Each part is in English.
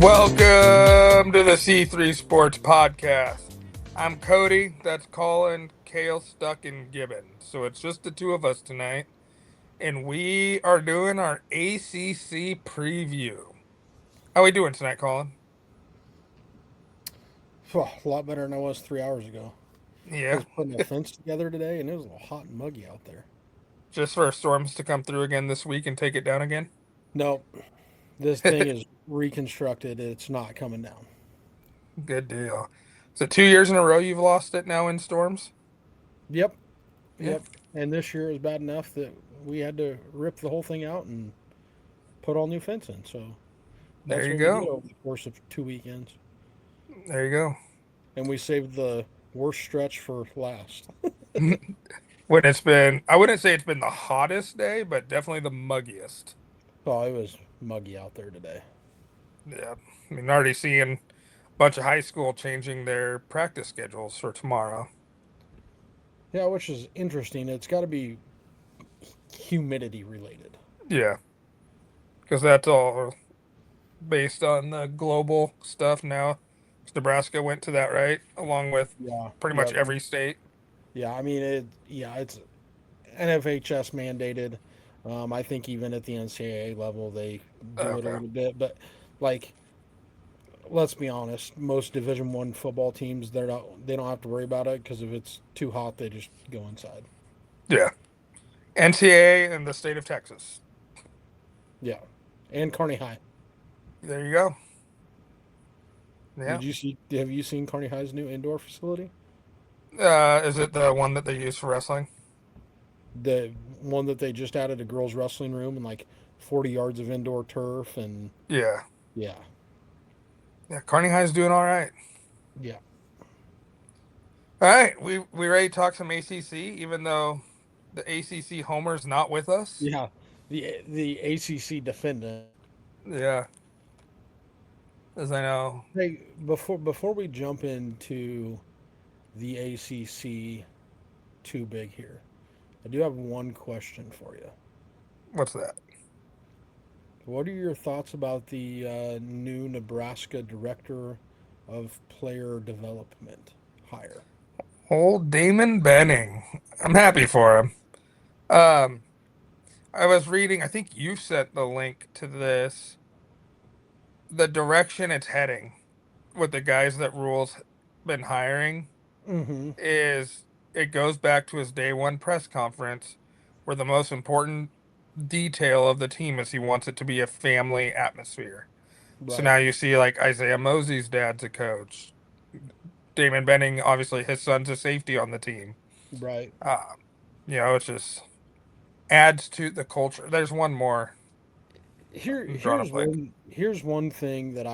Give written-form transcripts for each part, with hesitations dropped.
Welcome to the C3 Sports Podcast. I'm Cody, that's Colin, Kale, Stuck, and Gibbon. So it's just the two of us tonight, and we are doing our ACC preview. How we doing tonight, Colin? A lot better than I was 3 hours ago. I Yeah, was putting a fence together today, and it was a little hot and muggy out there. just for storms to come through again this week and take it down again. Nope, this thing is reconstructed. It's not coming down. Good deal. So 2 years in a row you've lost it now in storms? Yep, Yeah, yep. And this year was bad enough that we had to rip the whole thing out and put all new fence in. So there that's you what we did go. over the course of 2 weekends. There you And we saved the worst stretch for last. go. When it's been, I wouldn't say it's been the hottest day, but definitely the muggiest. Oh, it was muggy out there today. Yeah, I mean, already seeing a bunch of high school changing their practice schedules for tomorrow. Yeah, which is interesting. It's got to be humidity related. Yeah, because that's all based on the global stuff now. Nebraska went to that, right? Along with Yeah, pretty much yeah, every state. yeah. I mean, it's NFHS mandated. I think even at the NCAA level, they do it a Okay. little bit. But like, let's be honest, most Division I football teams they don't have to worry about it because if it's too hot, they just go inside. Yeah. NCAA and the state of Texas. Yeah, and Kearney High. There you go. Yeah. Did you see? Have you seen Kearney High's new indoor facility? Is it the one that they use for wrestling? The one that they just added a girls' wrestling room and like 40 yards of indoor turf and Yeah. yeah, Yeah. Kearney High's doing all right. yeah, All right. We ready to talk some ACC, even though the ACC homer's not with us. yeah. The ACC defendant. Yeah. As I know. Hey, before we jump into the ACC too big here, I do have one question for you. What's that? What are your thoughts about the new Nebraska director of player development hire? Old Damon Benning. I'm happy for him. Um, I was reading, I think you sent the link to this. The direction it's heading with the guys that Rule's been hiring Mm-hmm. is it goes back to his day one press conference where the most important detail of the team is he wants it to be a family atmosphere. So Right. now you see like Isaiah Mosey's dad's a coach. Damon Benning, obviously his son's a safety on the team. Right. Uh, it's just adds to the culture. There's one more. I'm drawing a blank. Here's one thing that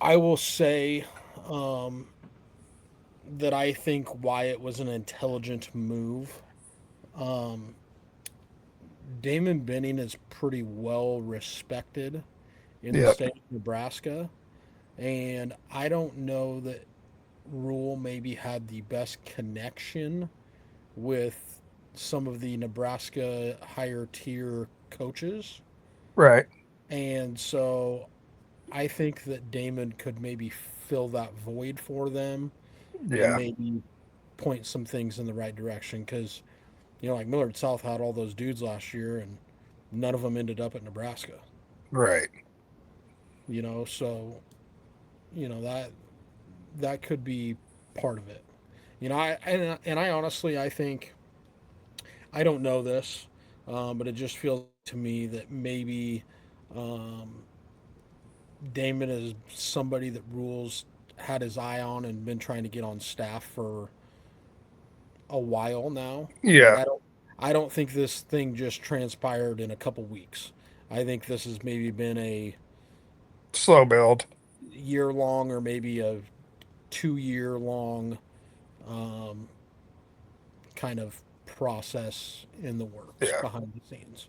I will say um, that I think why it was an intelligent move. Um, Damon Benning is pretty well respected in the Yep. state of Nebraska, and I don't know that Rule maybe had the best connection with some of the Nebraska higher tier coaches, Right. and so I think that Damon could maybe fill that void for them and Yeah. maybe point some things in the right direction because like Millard South had all those dudes last year and none of them ended up at Nebraska. Right. So that could be part of it. I honestly I think I don't know this, but it just feels to me that maybe um, Damon is somebody that Rules had his eye on and been trying to get on staff for a while now. Like Yeah. I don't think this thing just transpired in a couple weeks. I think this has maybe been a Slow build. year long or maybe a 2 year long um, kind of process in the works Yeah. behind the scenes.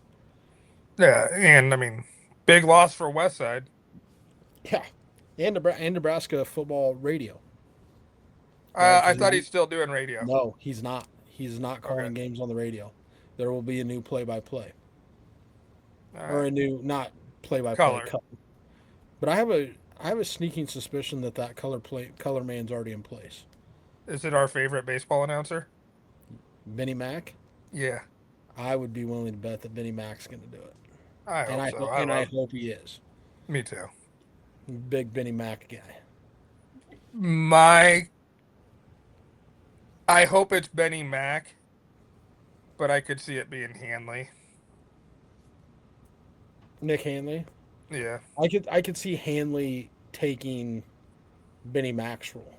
Yeah. And I mean, big loss for Westside. Yeah, and Nebraska football radio, right? I Because thought he's still doing radio. no, he's not. He's not Okay. calling games on the radio. There will be a new play-by-play All or right. a new not play-by-play Color. color. But I have a sneaking suspicion that color man's already in place. Is it our favorite baseball announcer? Benny Mac. Yeah, I would be willing to bet that Benny Mac's going to do it, I hope so. I I love. hope he is. Me too. Big Benny Mac guy. My, I hope it's Benny Mac, but I could see it being Hanley. Nick Hanley. Yeah. I could see Hanley taking Benny Mac's role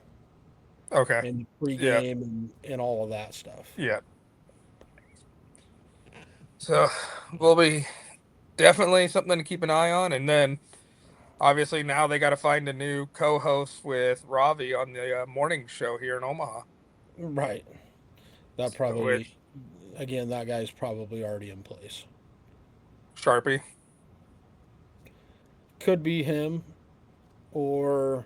Okay. in Yeah. pregame and all of that stuff. Yeah. So will be definitely something to keep an eye on, and then obviously now they got to find a new co-host with Ravi on the morning show here in Omaha. Right. That So, probably which again that guy's probably already in place. Sharpie. Could be him, or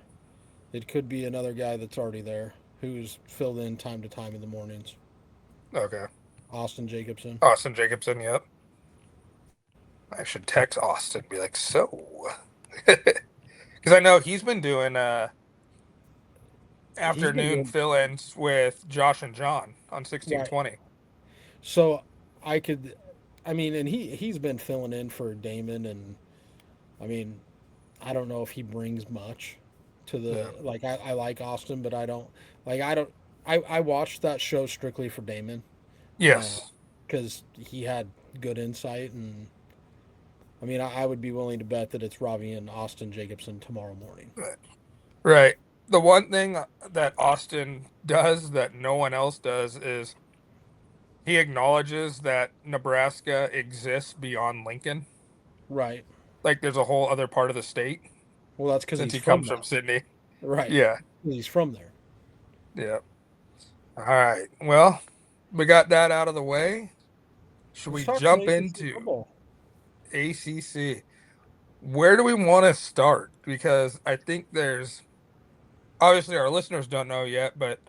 it could be another guy that's already there who's filled in time to time in the mornings. Okay. Austin Jacobson. Austin Jacobson. Yep. I should text Austin, be like, so, because I know he's been doing He's been afternoon doing fill-ins with Josh and John on right. 1620. So I could, I mean, and he's been filling in for Damon, and I mean, I don't know if he brings much to the Yeah. like. I like Austin, but I don't like. I don't. I watched that show strictly for Damon Yes. because he had good insight, and I mean, I would be willing to bet that it's Ravi and Austin Jacobson tomorrow morning. Right. The one thing that Austin does that no one else does is he acknowledges that Nebraska exists beyond Lincoln. Right. Like there's a whole other part of the state Well, that's because since he's he from comes there. from Sydney. Right. Yeah. He's from there. Yeah. All right. Well, we got that out of the way. Should Let's we talk some jump ACC into football. ACC? Where do we want to start? Because I think there's obviously our listeners don't know yet, but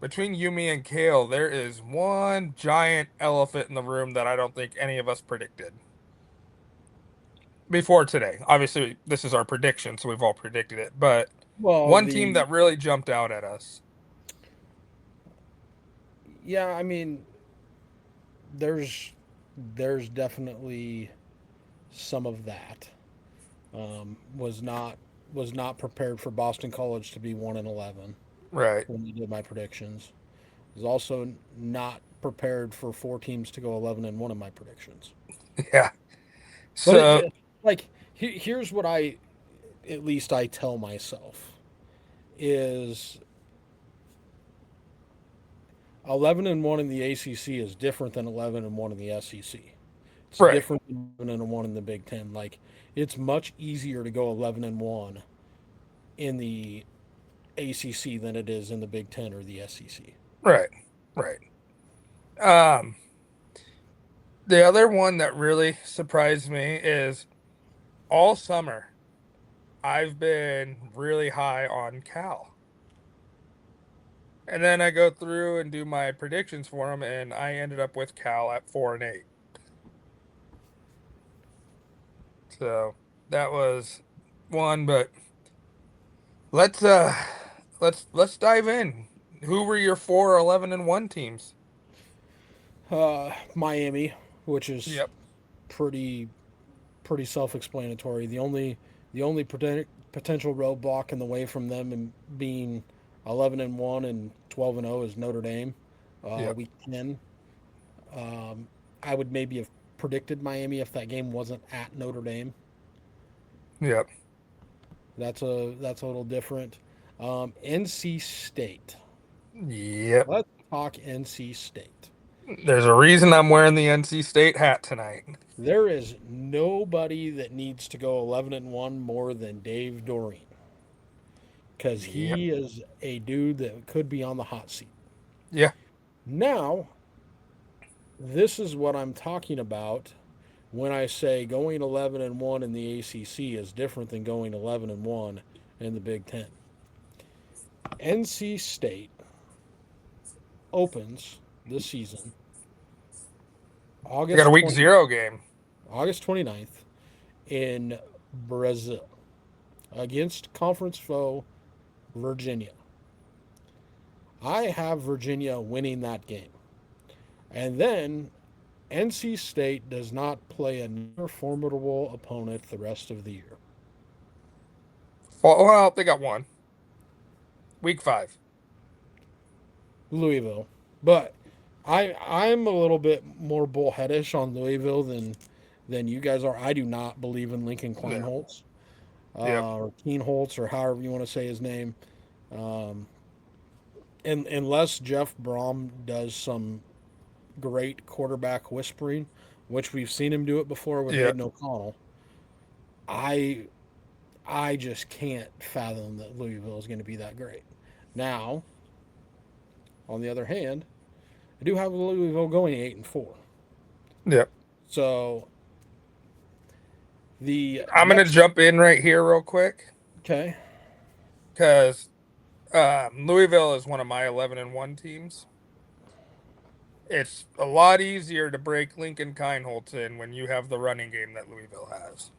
between you, me, and Kale, there is one giant elephant in the room that I don't think any of us predicted before today. Obviously, this is our prediction, so we've all predicted it. But Well, one team the that really jumped out at us. yeah, I mean, there's there's definitely some of that. Was not prepared for Boston College to be 1-11 Right. when we did my predictions. Was also not prepared for four teams to go 11-1 in my predictions. Yeah. But So, like here's what I at least I tell myself is 11-1 in the ACC is different than 11-1 in the SEC. It's right. different than 11-1 in the Big Ten. Like it's much easier to go 11-1 in the ACC than it is in the Big Ten or the SEC. Right. Right. Um, the other one that really surprised me is all summer I've been really high on Cal. And then I go through and do my predictions for them, and I ended up with Cal at 4-8. So that was one, but let's let's dive in. Who were your 4-11-1 teams? Miami, which is Yep. pretty pretty self-explanatory. The only potential roadblock in the way from them and being 11-1 and 12-0 is Notre Dame. Yep. Week 10. I would maybe have predicted Miami if that game wasn't at Notre Dame. Yep. That's a little different. NC State. Yep. Let's talk NC State. There's a reason I'm wearing the NC State hat tonight. There is nobody that needs to go 11-1 more than Dave Doreen because Yep. he is a dude that could be on the hot seat. Yeah. Now, this is what I'm talking about when I say going 11-1 in the ACC is different than going 11-1 in the Big Ten. NC State opens this season I got a August week 20, 0 game. August 29th in Brazil against conference foe Virginia. I have Virginia winning that game. And then NC State does not play another formidable opponent the rest of the year. Well, they got one. Week 5. Louisville. But I'm a little bit more bullheadish on Louisville than you guys are. I do not believe in Lincoln Yeah. Kleinholz Yep. or Keenholz or however you want to say his name. Um, and unless Jeff Brom does some great quarterback whispering, which we've seen him do it before with Yep. Aiden O'Connell, I I just can't fathom that Louisville is going to be that great. Now, on the other hand, I do have Louisville going 8-4. Yep. So the I'm gonna next, jump in right here real quick okay, because Louisville is one of my 11-1 teams. It's a lot easier to break Lincoln Kienholz in when you have the running game that Louisville has.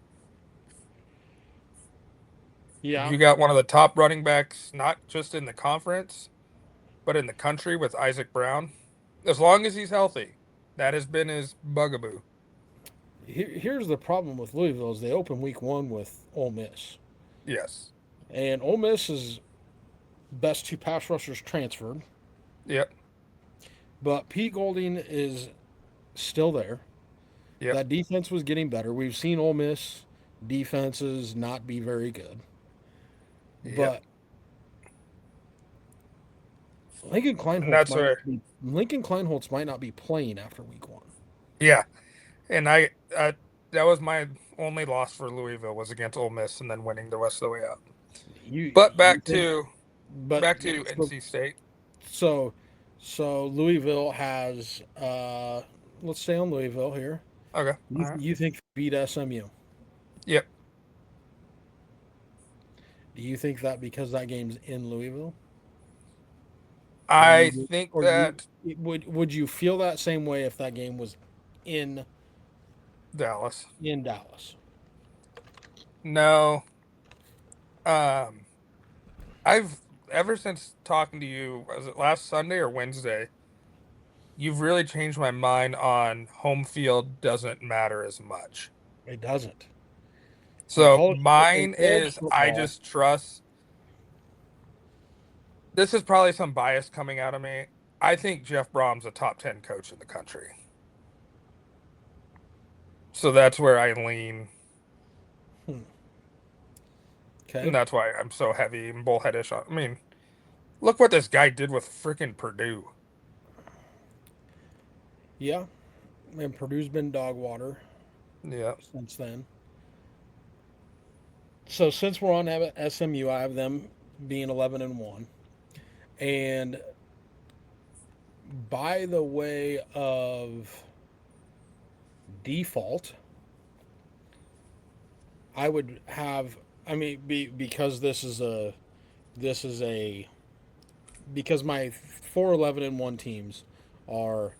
yeah, You got one of the top running backs, not just in the conference, but in the country with Isaac Brown. As long as he's healthy, that has been his bugaboo. here's the problem with Louisville is they open week one with Ole Miss, Yes. and Ole Miss's best two pass rushers transferred, Yep. but Pete Golding is still there. Yep. That defense was getting better. We've seen Ole Miss defenses not be very good, Yep. but Lincoln And Kleinholz that's might not where, be Lincoln Kleinholz might not be playing after week one. yeah. And that was my only loss for Louisville was against Ole Miss and then winning the rest of the way out. But You think, but back to so NC State. so, so Louisville has let's stay on Louisville here. Okay. All You right. you think they beat SMU? Yep. Do you think that because that game's in Louisville, or I think you that would you feel that same way if that game was in Dallas. in Dallas? No. Um I've ever since talking to you, was it last Sunday or Wednesday? You've really changed my mind on home field doesn't matter as much. It doesn't. So In mine college is I football, just trust this is probably some bias coming out of me. I think Jeff Brom's a top 10 coach in the country. So that's where I lean. hmm, And okay, that's why I'm so heavy and bullheadish on. I mean, look what this guy did with freaking Purdue. yeah, and Purdue's been dog water Yeah. since then. So since we're on SMU, I have them being 11-1, and by the way of default, I would have. I mean, because this is a because my 4-11-1 teams are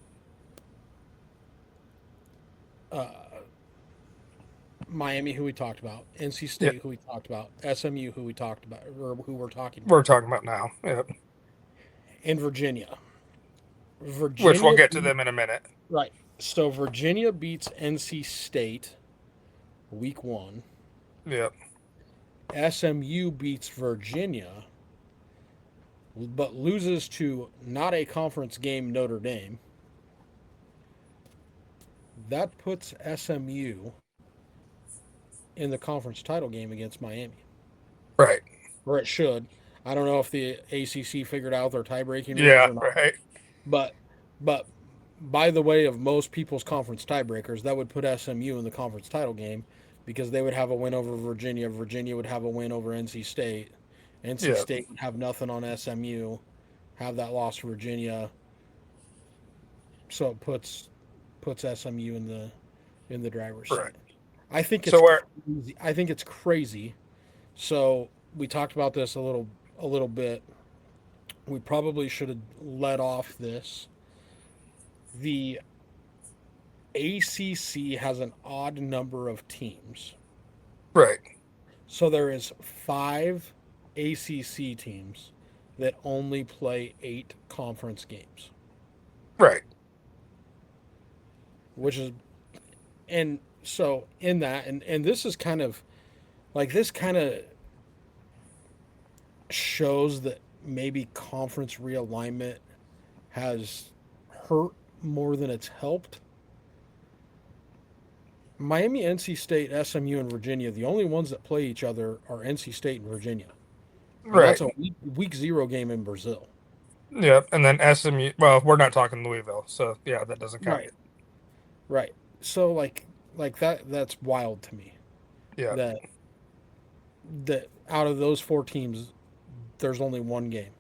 Miami, who we talked about, NC Yeah. State, who we talked about, SMU, who we talked about, or who we're talking We're about, talking about now. Yeah. and Virginia. Which we'll Virginia get to beat them in a minute. right. So Virginia beats NC State week one. Yeah. SMU beats Virginia, but loses to not a conference game Notre Dame. That puts SMU in the conference title game against Miami, Right. or it should. I don't know if the ACC figured out their tie-breaking rules Yeah. or not, Right. but but by the way of most people's conference tiebreakers, that would put SMU in the conference title game because they would have a win over Virginia. Virginia would have a win over NC State. NC Yeah. State would have nothing on SMU, have that loss to Virginia, so it puts SMU in the driver's Right. seat. I think it's So we're crazy. I think it's crazy. So we talked about this a little bit. We probably should have let off this. The ACC has an odd number of teams. Right. So there is 5 ACC teams that only play 8 conference games, Right. which is and so in that and this is kind of like this kind of shows that maybe conference realignment has hurt more than it's helped. Miami, NC State, SMU, and Virginia, the only ones that play each other are NC State and Virginia. And Right. that's a week 0 game in Brazil. Yep. And then SMU. Well, we're not talking Louisville, so yeah, that doesn't count Right. yet. Right. So like that's wild to me. Yeah. That that out of those 4 teams there's only one game.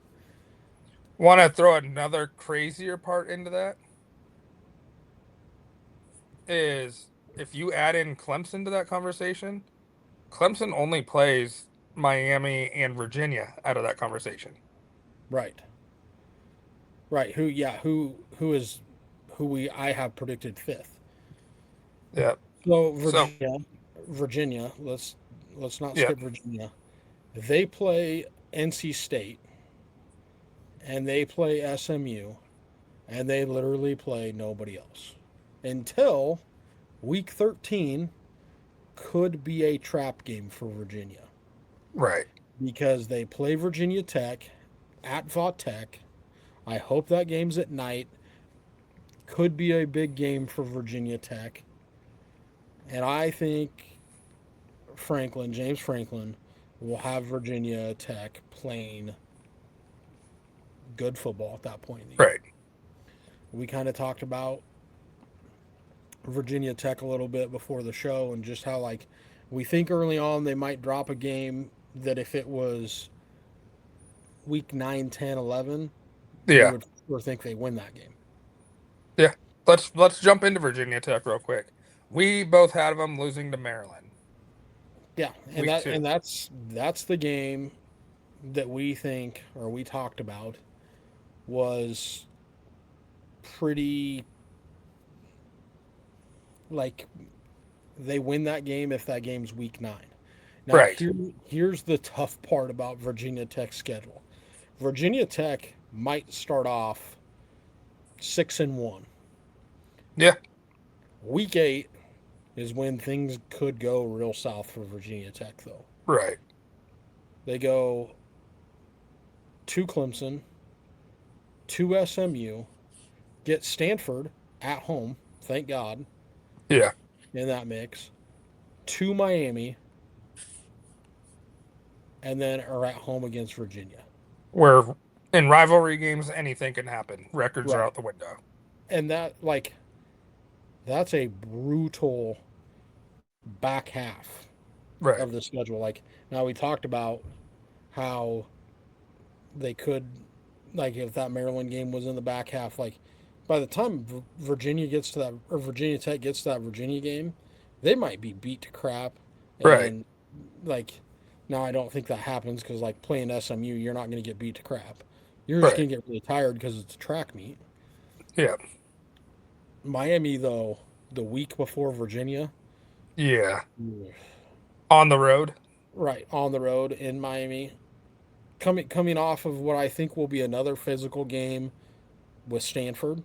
Want to throw another crazier part into that? Is if you add in Clemson to that conversation, Clemson only plays Miami and Virginia out of that conversation. Right. Right. Who is who we I have predicted 5th. Yeah. So So, Virginia, let's not yeah. skip Virginia. They play NC State and they play SMU and they literally play nobody else until week 13 could be a trap game for Virginia Right. because they play Virginia Tech at Vaught Tech. I hope that game's at night. Could be a big game for Virginia Tech. And I think James Franklin, will have Virginia Tech playing good football at that point in the year. Right. We kind of talked about Virginia Tech a little bit before the show and just how, like, we think early on they might drop a game that if it was week 9, 10, 11, we Yeah. would sure think they win that game. Yeah. Let's jump into Virginia Tech real quick. We both had them losing to Maryland Yeah, and week that two. and that's the game that we think or we talked about was pretty like they win that game if that game's week 9. Now Right. here's the tough part about Virginia Tech's schedule. Virginia Tech might start off 6-1. Yeah. Week 8 is when things could go real south for Virginia Tech though. Right. They go to Clemson, to SMU, get Stanford at home, thank God, Yeah. in that mix, to Miami, and then are at home against Virginia. Where in rivalry games, anything can happen. Records are Right. out the window. And that's a brutal back half Right. of the schedule. Like now we talked about how they could like if that Maryland game was in the back half, like by the time Virginia gets to that or Virginia Tech gets to that Virginia game, they might be beat to crap. Right. And like now I don't think that happens because like playing SMU, you're not going to get beat to crap. You're just Right. going to get really tired because it's a track meet. Yeah. Miami though, the week before Virginia, Yeah. On the road. right on the road in Miami, coming off of what I think will be another physical game with Stanford.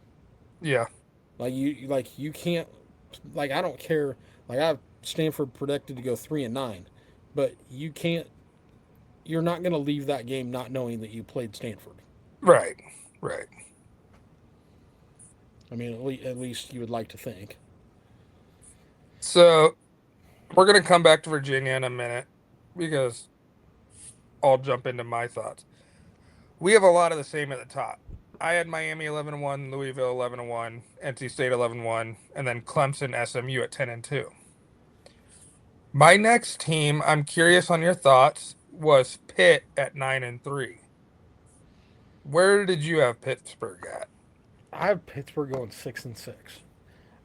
Yeah. You can't like I don't care like I have Stanford predicted to go 3-9, but you're not going to leave that game not knowing that you played Stanford. Right. Right. I mean at least you would like to think. So we're gonna come back to Virginia in a minute because I'll jump into my thoughts. We have a lot of the same at the top. I had Miami 11-1, Louisville 11-1, NC State 11-1, and then Clemson SMU at 10-2. My next team, I'm curious on your thoughts, was Pitt at 9-3. Where did you have Pittsburgh at? I have Pittsburgh going 6-6.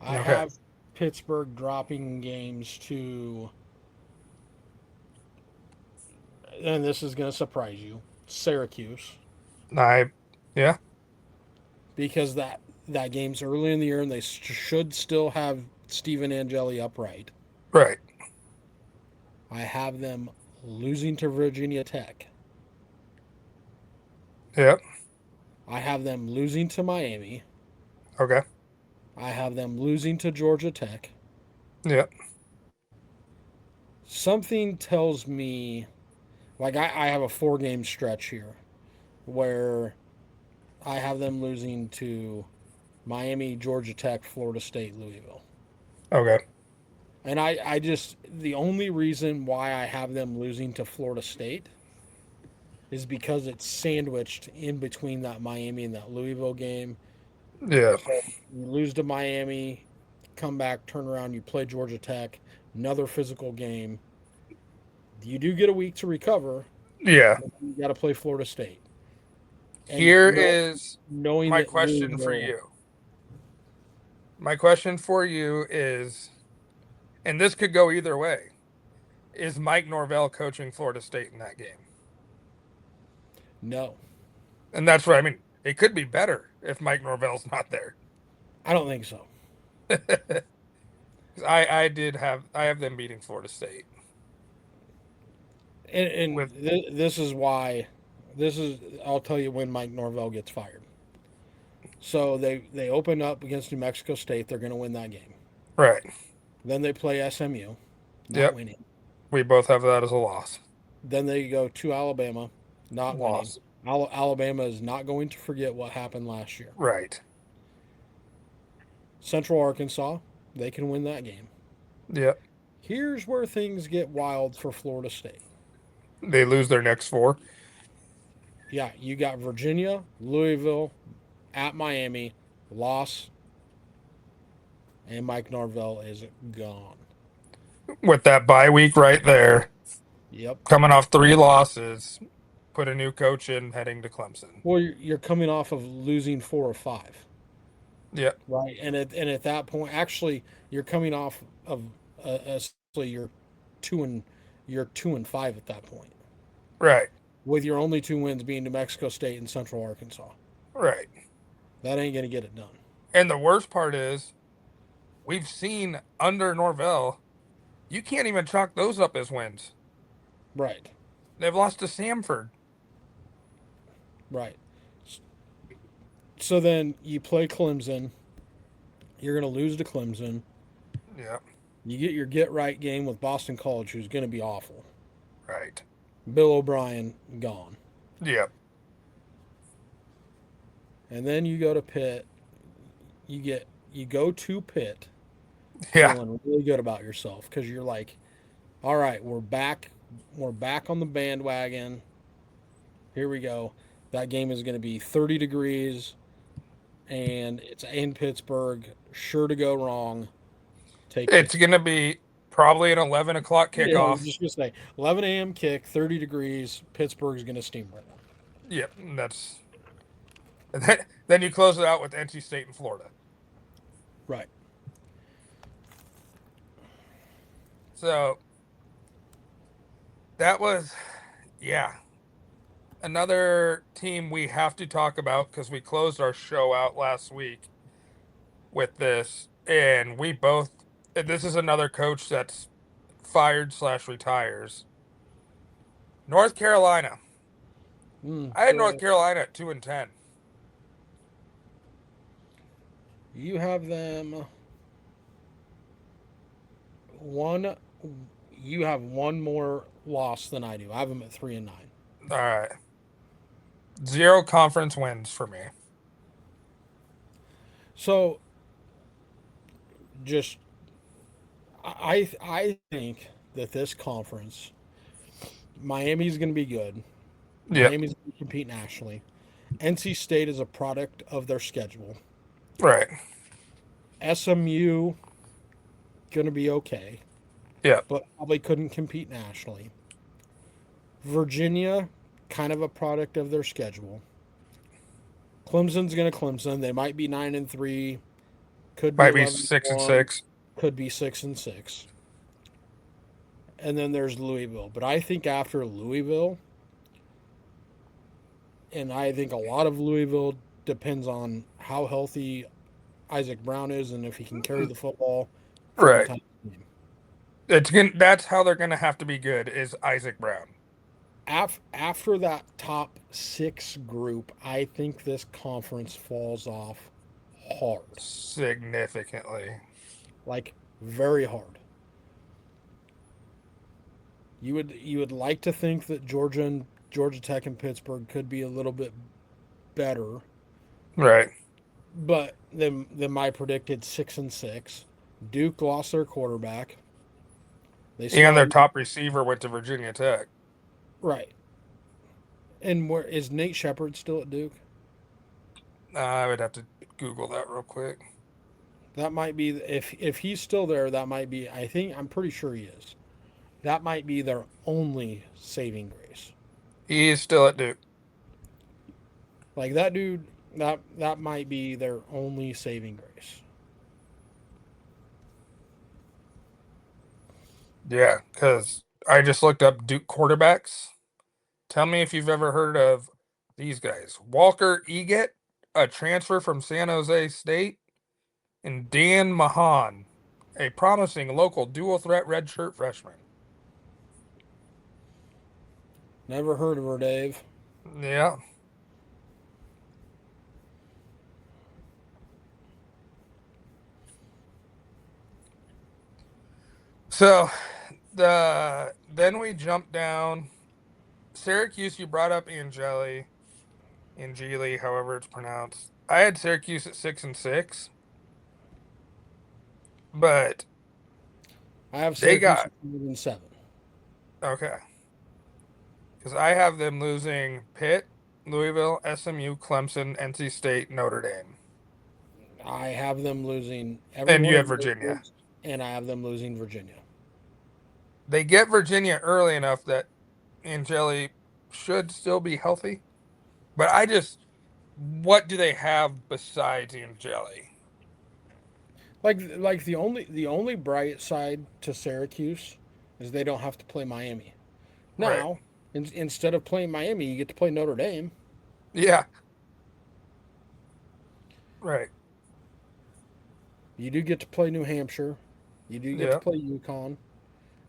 I Okay. have Pittsburgh dropping games to, and this is going to surprise you, Syracuse, I yeah, because that game's early in the year and they should still have Stephen Angeli upright. right. I have them losing to Virginia Tech. Yep. I have them losing to Miami. Okay. I have them losing to Georgia Tech. Yep. Something tells me, like, I have a 4 game stretch here where I have them losing to Miami, Georgia Tech, Florida State, Louisville. Okay. And I just, the only reason why I have them losing to Florida State is because it's sandwiched in between that Miami and that Louisville game. Yeah. So you lose to Miami, come back, turn around, you play Georgia Tech, another physical game. You do get a week to recover, Yeah. but you got to play Florida State. And Here is knowing my that question for Louisville, you. My question for you is, and this could go either way, is Mike Norvell coaching Florida State in that game? no, And that's what I mean. It could be better if Mike Norvell's not there. I don't think so. I have them beating Florida State And with this is why, this is, I'll tell you when Mike Norvell gets fired. So they open up against New Mexico State. They're going to win that game. right. Then they play SMU, not Yep. winning. We both have that as a loss. Then they go to Alabama, not winning. Loss. Alabama is not going to forget what happened last year. Right. Central Arkansas, they can win that game. Yep. Here's where things get wild for Florida State. They lose their next four. Yeah, you got Virginia, Louisville, at Miami, loss, and Mike Norvell is gone. With that bye week right there, Yep. coming off 3 losses, put a new coach in heading to Clemson. Well, you're coming off of losing 4 or 5, Yep. right? And at that point, actually, you're coming off of essentially two and you're 2-5 at that point, Right. with your only 2 wins being New Mexico State and Central Arkansas. Right. That ain't gonna get it done. And the worst part is we've seen under Norvell, you can't even chalk those up as wins. Right. They've lost to Samford. Right. So then you play Clemson. You're going to lose to Clemson. Yep. You get your get right game with Boston College, who's going to be awful. Right. Bill O'Brien gone. Yep. And then you go to Pitt. You go to Pitt Yeah. feeling really good about yourself because you're like, all right, we're back. We're back on the bandwagon. Here we go. That game is going to be 30 degrees and it's in Pittsburgh. Sure to go wrong. Take It's Pitt. going to be probably an 11 o'clock Yeah, I was kickoff. just going to say 11 a.m. kick, 30 degrees. Pittsburgh's going to steamroll. Yep. That's. Then you close it out with NC State and Florida. Right. So that was, yeah, another team we have to talk about because we closed our show out last week with this, and we both. And this is another coach that's fired/retires. North Carolina. I had North Carolina at 2-10. You have them one. You have one more loss than I do. I have them at 3-9. All right. 0 conference wins for me. So, just I think that this conference, Miami's going to be good. Yep. Miami's going to compete nationally. NC State is a product of their schedule. Right. SMU going to be okay, Yep. but probably couldn't compete nationally. Virginia, kind of a product of their schedule. Clemson's going to Clemson. They might be 9-3, could be Might be 11-1, 6-6. could be 6-6. And then there's Louisville. But I think after Louisville, and I think a lot of Louisville depends on how healthy Isaac Brown is and if he can carry the football for the Right. time game. That's how they're gonna have to be good is Isaac Brown. After that top six group, I think this conference falls off hard, Significantly. like very hard. You would like to think that Georgia Tech and Pittsburgh could be a little bit better, Right. but then my predicted 6-6. Duke lost their quarterback. They And still their have top receiver went to Virginia Tech. right. And where is Nate Shepard still at Duke? I would have to Google that real quick. That might be if he's still there. That might be. I'm pretty sure he is. That might be their only saving grace. He is still at Duke. Like that dude. That might be their only saving grace. Yeah, because I just looked up Duke quarterbacks. Tell me if you've ever heard of these guys. Walker Eget, a transfer from San Jose State, and Dan Mahan, a promising local dual threat redshirt freshman. Never heard of her, Dave. Yeah. So then we jump down. Syracuse, you brought up Angeli, however it's pronounced. I had Syracuse at 6-6, but I have they Syracuse got at 7. okay. Because I have them losing Pitt, Louisville, SMU, Clemson, NC State, Notre Dame. I have them losing every And one you of have those Virginia. games, and I have them losing Virginia. They get Virginia early enough that Angeli should still be healthy. But what do they have besides Angeli? Like the only bright side to Syracuse is they don't have to play Miami. Right. Now, instead of playing Miami, you get to play Notre Dame. Yeah. Right. You do get to play New Hampshire. You do get to Yeah. play UConn,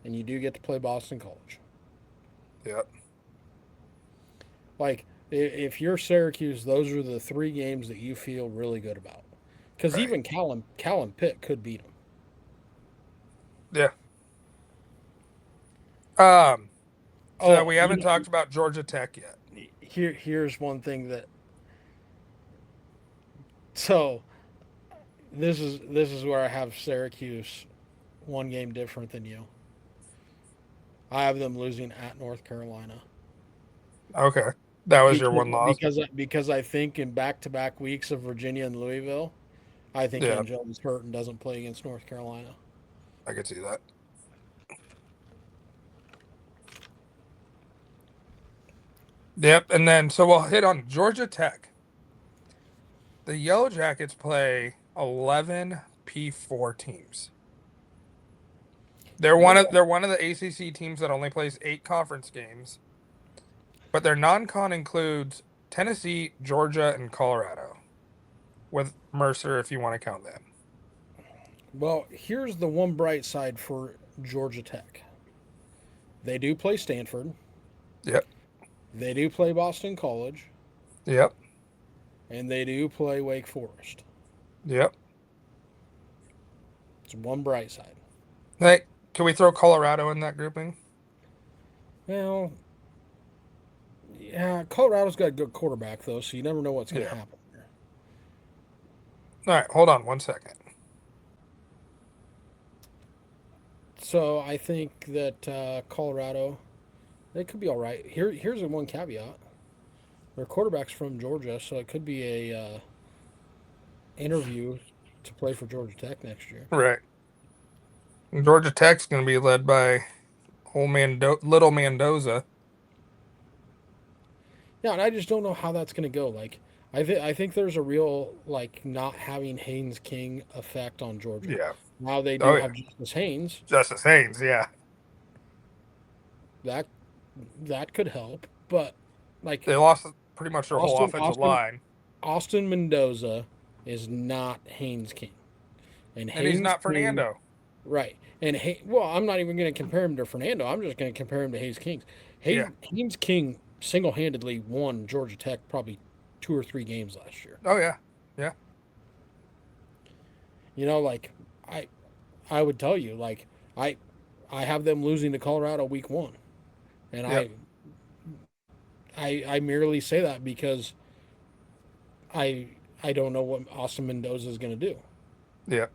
and you do get to play Boston College. Yeah. Like if you're Syracuse, those are the three games that you feel really good about. Because Right. even Callum Pitt could beat them. Yeah. Um. So Oh, we haven't talked about Georgia Tech yet. here's one thing that. So this is where I have Syracuse one game different than you. I have them losing at North Carolina Okay. That was your because one loss. because I think in back-to-back weeks of Virginia and Louisville, I think Yeah. Angela's hurt and doesn't play against North Carolina. I could see that. Yep. And then so we'll hit on Georgia Tech. The Yellow Jackets play 11 P4 teams. They're one of the ACC teams that only plays 8 conference games, but their non-con includes Tennessee, Georgia, and Colorado, with Mercer if you want to count them. Well, here's the one bright side for Georgia Tech. They do play Stanford. Yep. They do play Boston College, Yep. and they do play Wake Forest. Yep. It's one bright side. Hey, can we throw Colorado in that grouping? Well, yeah, Colorado's got a good quarterback though, so you never know what's going to Yeah. happen there. All right, hold on one second. So I think that Colorado, they could be all right. Here's the one caveat: their quarterback's from Georgia, so it could be a interview to play for Georgia Tech next year. Right. Georgia Tech's going to be led by Little Mendoza. Yeah, and I just don't know how that's going to go. Like, I think there's a real like not having Haynes King effect on Georgia. Yeah. Now they Oh do yeah. have Justice Haynes. Justice Haynes. Yeah. That that could help, but like They lost pretty much their whole Austin offensive Austin line, Austin Mendoza is not Haynes King, and and he's Haynes not King Fernando. Right. And well, I'm not even going to compare him to Fernando. I'm just going to compare him to Hayes King. Yeah. Hayes King single-handedly won Georgia Tech probably 2 or 3 games last year. Oh yeah. Yeah. Like I I would tell you, like I I have them losing to Colorado week 1. And Yep. I merely say that because I I don't know what Austin Mendoza is going to do. Yep.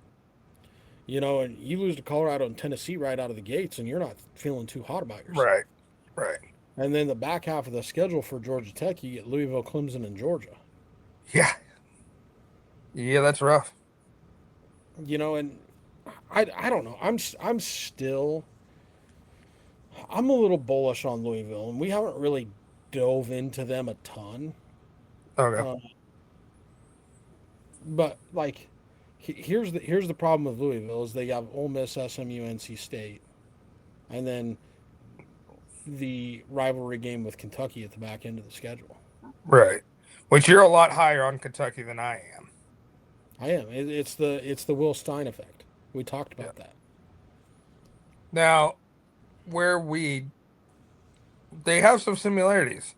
And you lose to Colorado and Tennessee right out of the gates, and you're not feeling too hot about yourself. Right. Right. And then the back half of the schedule for Georgia Tech, you get Louisville, Clemson, and Georgia. Yeah. Yeah, that's rough. And I don't know. I'm a little bullish on Louisville, and we haven't really dove into them a ton. Okay. Uh, but like, here's the problem with Louisville is they have Ole Miss, SMU, NC State, and then the rivalry game with Kentucky at the back end of the schedule. Right. Which you're a lot higher on Kentucky than I am. I am. It's the Will Stein effect. We talked Yeah. about that. Now, where we they have some similarities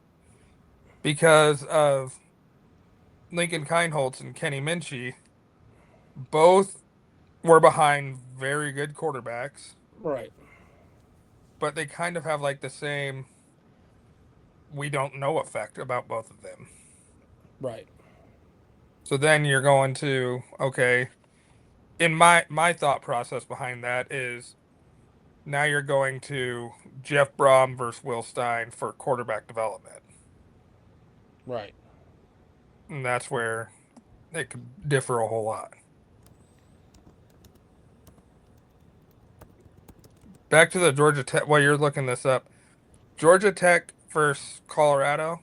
because of Lincoln Kienholz and Kenny Minchie. Both were behind very good quarterbacks, Right. but they kind of have like the same we don't know effect about both of them. Right. So then you're going to okay, in my thought process behind that is now you're going to Jeff Brom versus Will Stein for quarterback development. Right. And that's where it could differ a whole lot. Back to the Georgia Tech while you're looking this up. Georgia Tech versus Colorado.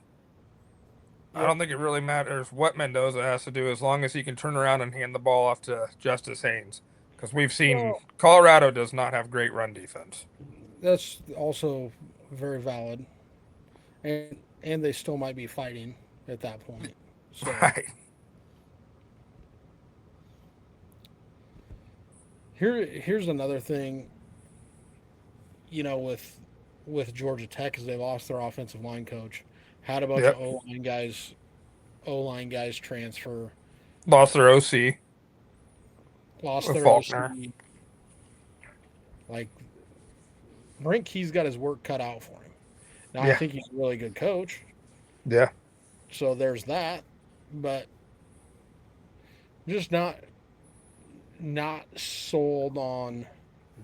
I Yep. don't think it really matters what Mendoza has to do as long as he can turn around and hand the ball off to Justice Haynes. Because we've seen Well, Colorado does not have great run defense. that's also very valid, and they still might be fighting at that point. So Right. here's another thing. With Georgia Tech, is they lost their offensive line coach, had a bunch of Yep. O line guys transfer, Lost their OC lost with their Faulkner. OC. Like Brent Key's got his work cut out for him. Now I Yeah. think he's a really good coach, Yeah. so there's that. But just not sold on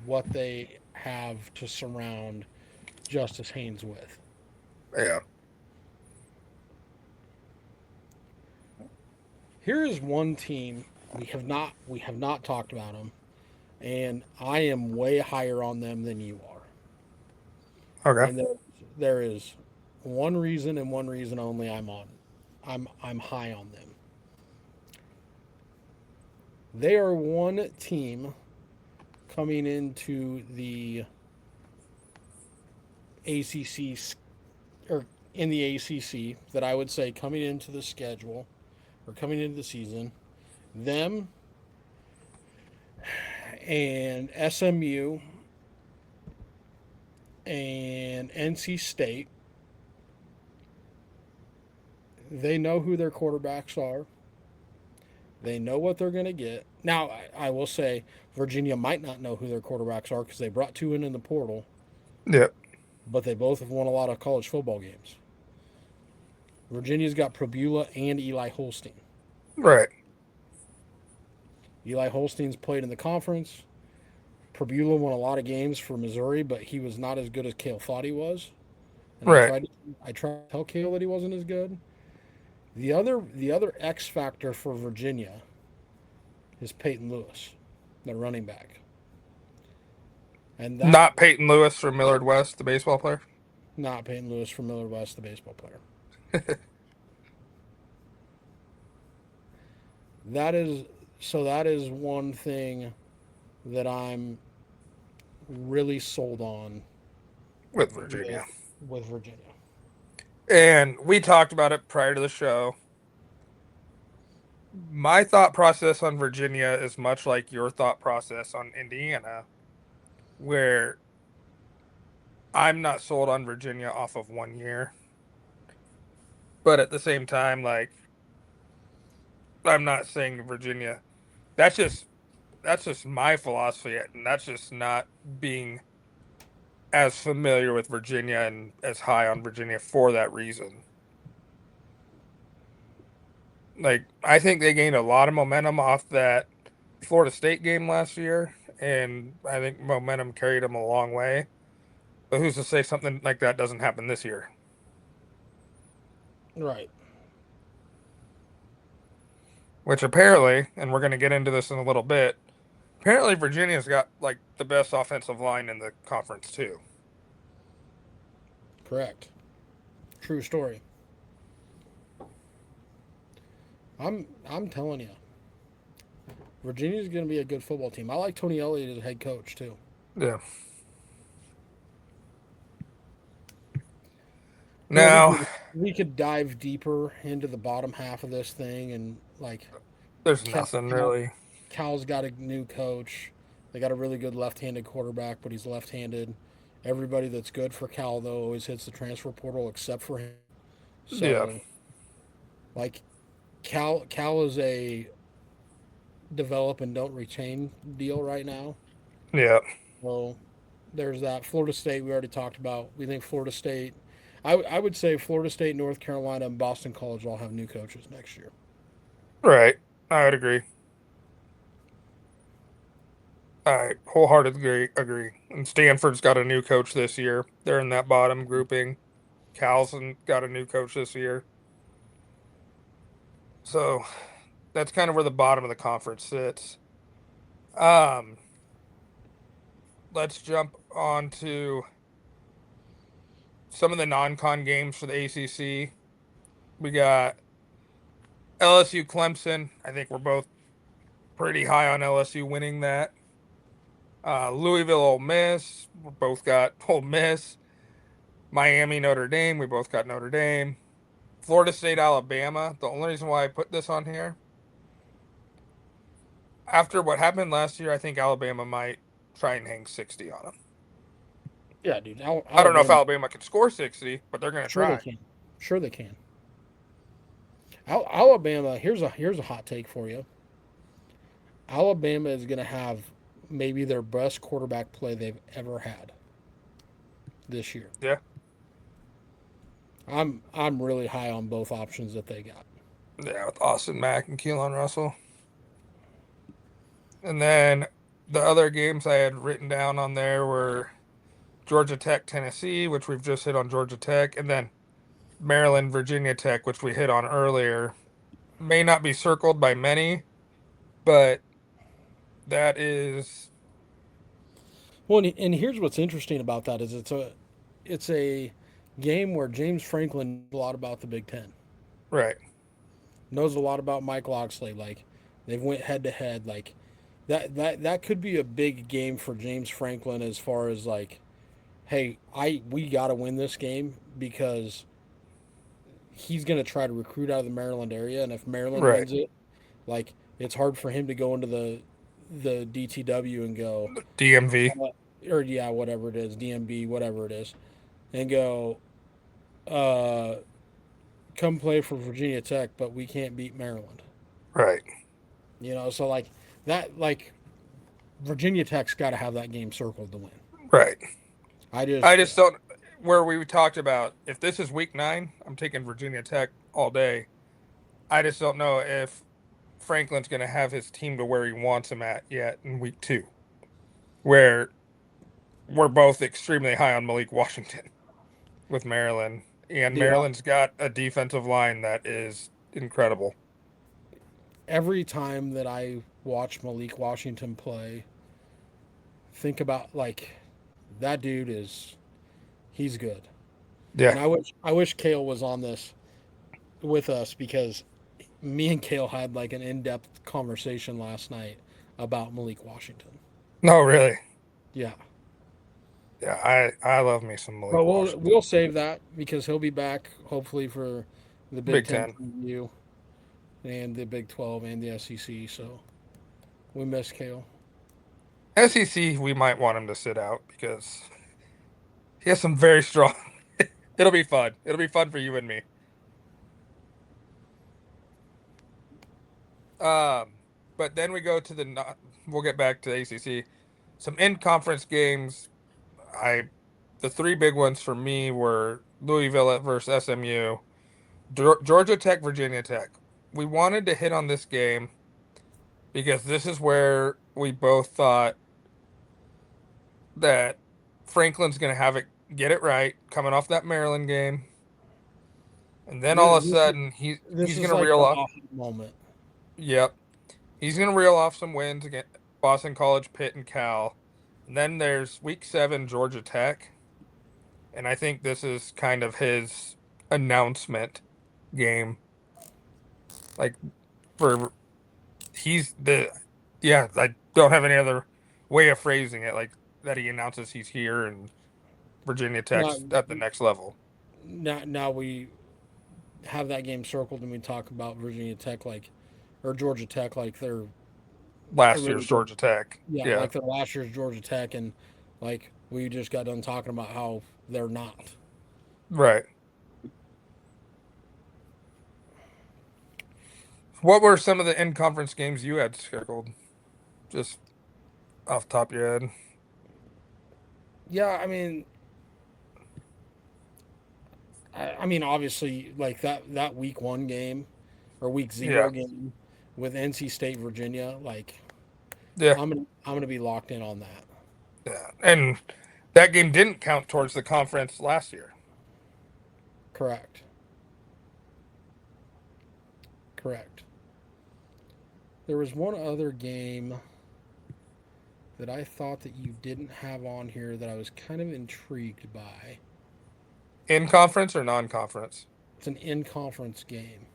what they have to surround Justice Haynes with. Yeah. Here is one team we have not talked about them, and I am way higher on them than you are. Okay. And there is one reason and one reason only I'm high on them. They are one team coming into the ACC or in the ACC that I would say coming into the schedule or coming into the season, them and SMU and NC State, they know who their quarterbacks are. They know what they're going to get. Now, I will say Virginia might not know who their quarterbacks are because they brought two in the portal, Yep. but they both have won a lot of college football games. Virginia's got Probula and Eli Holstein. Right. Eli Holstein's played in the conference. Probula won a lot of games for Missouri, but he was not as good as Cale thought he was. And Right. I tried to tell Cale that he wasn't as good. The other X factor for Virginia is Peyton Lewis, the running back. And that Not Peyton Lewis from Millard West, the baseball player. not Peyton Lewis from Millard West, the baseball player. That is that is one thing that I'm really sold on With with Virginia. with Virginia. And we talked about it prior to the show. My thought process on Virginia is much like your thought process on Indiana. where I'm not sold on Virginia off of 1 year, but at the same time, like I'm not saying Virginia. That's just that's just my philosophy, and that's just not being as familiar with Virginia and as high on Virginia for that reason. Like I think they gained a lot of momentum off that Florida State game last year, and I think momentum carried them a long way. But who's to say something like that doesn't happen this year? Right. Which apparently, and we're going to get into this in a little bit, apparently Virginia's got like the best offensive line in the conference too. Correct. True story. I'm telling you, Virginia's going to be a good football team. I like Tony Elliott as a head coach too. Yeah. You know, Now, we could dive deeper into the bottom half of this thing and like there's Cal, nothing Cal, really. Cal's got a new coach. They got a really good left-handed quarterback, but he's left-handed. Everybody that's good for Cal though always hits the transfer portal except for him. Yeah. So like Cal is a develop and don't retain deal right now. Yeah. So there's that. Florida State we already talked about. We think Florida State. I would say Florida State, North Carolina, and Boston College all have new coaches next year. Right. I would agree. I wholeheartedly agree. And Stanford's got a new coach this year. They're in that bottom grouping. Cal's got a new coach this year. So that's kind of where the bottom of the conference sits. Um, let's jump on to some of the non-con games for the ACC. We got LSU Clemson. I think we're both pretty high on LSU winning that. Louisville Ole Miss. We both got Ole Miss. Miami Notre Dame. We both got Notre Dame. Florida State Alabama. The only reason why I put this on here, after what happened last year, I think Alabama might try and hang 60 on them. Yeah, dude. I don't know if Alabama. Alabama can score 60, but they're going to Sure they try. can. Sure they can. Alabama. Here's a hot take for you. Alabama is going to have maybe their best quarterback play they've ever had this year. Yeah. I'm really high on both options that they got. Yeah, with Austin Mack and Keelan Russell. And then the other games I had written down on there were Georgia Tech, Tennessee, which we've just hit on Georgia Tech, and then Maryland, Virginia Tech, which we hit on earlier. May not be circled by many, but that is Well, and here's what's interesting about that is it's a game where James Franklin knows a lot about the Big Ten, right. knows a lot about Mike Loxley. Like they've went head to head. Like that could be a big game for James Franklin as far as like, hey, we got to win this game because he's going to try to recruit out of the Maryland area, and if Maryland Right. wins it, like it's hard for him to go into the DTW and go, DMV. or yeah, whatever it is, DMB, whatever it is, and go, uh, come play for Virginia Tech, but we can't beat Maryland. Right. You know, so like that, like Virginia Tech's got to have that game circled to win. Right. I I just, just don't where we talked about if this is week 9, I'm taking Virginia Tech all day. I just don't know if Franklin's going to have his team to where he wants him at yet in week 2, where we're both extremely high on Malik Washington with Maryland. And dude, Maryland's got a defensive line that is incredible. every time that I watch Malik Washington play, think about like that dude is he's good. Yeah. And I wish Kale was on this with us because me and Kale had like an in-depth conversation last night about Malik Washington. No, really. Yeah. Yeah, I love me some But Malik we'll Washington. save that because he'll be back hopefully for the Big Big Ten 10. preview and the Big 12 and the SEC. So we miss Kale. SEC, we might want him to sit out because he has some very strong. It'll be fun. It'll be fun for you and me. Um, but then we go to we'll get back to ACC. Some in-conference games. I the three big ones for me were Louisville versus SMU, Georgia Tech, Virginia Tech. We wanted to hit on this game because this is where we both thought that Franklin's going to have it get it right coming off that Maryland game, and then all This, of a sudden this he's going is to like reel the off. aha moment. Yep, he's going to reel off some wins against Boston College, Pitt, and Cal. And then there's week 7 Georgia Tech, and I think this is kind of his announcement game. Like for he's the yeah, I don't have any other way of phrasing it. Like that he announces he's here and Virginia Now, Tech's at the next level. now we have that game circled and we talk about Virginia Tech like, or Georgia Tech like they're a Last really year's good, Georgia Tech. yeah, Yeah, like their last year's Georgia Tech, and like we just got done talking about how they're not. right. What were some of the in-conference games you had scheduled? Just off the top of your head. Yeah, I mean, obviously, like that week 1 game or week Yeah, 0 game with NC State Virginia, like yeah, I'm gonna be locked in on that. yeah. And that game didn't count towards the conference last year. Correct, correct. There was one other game that I thought that you didn't have on here that I was kind of intrigued by. In conference or non-conference? It's an in conference game.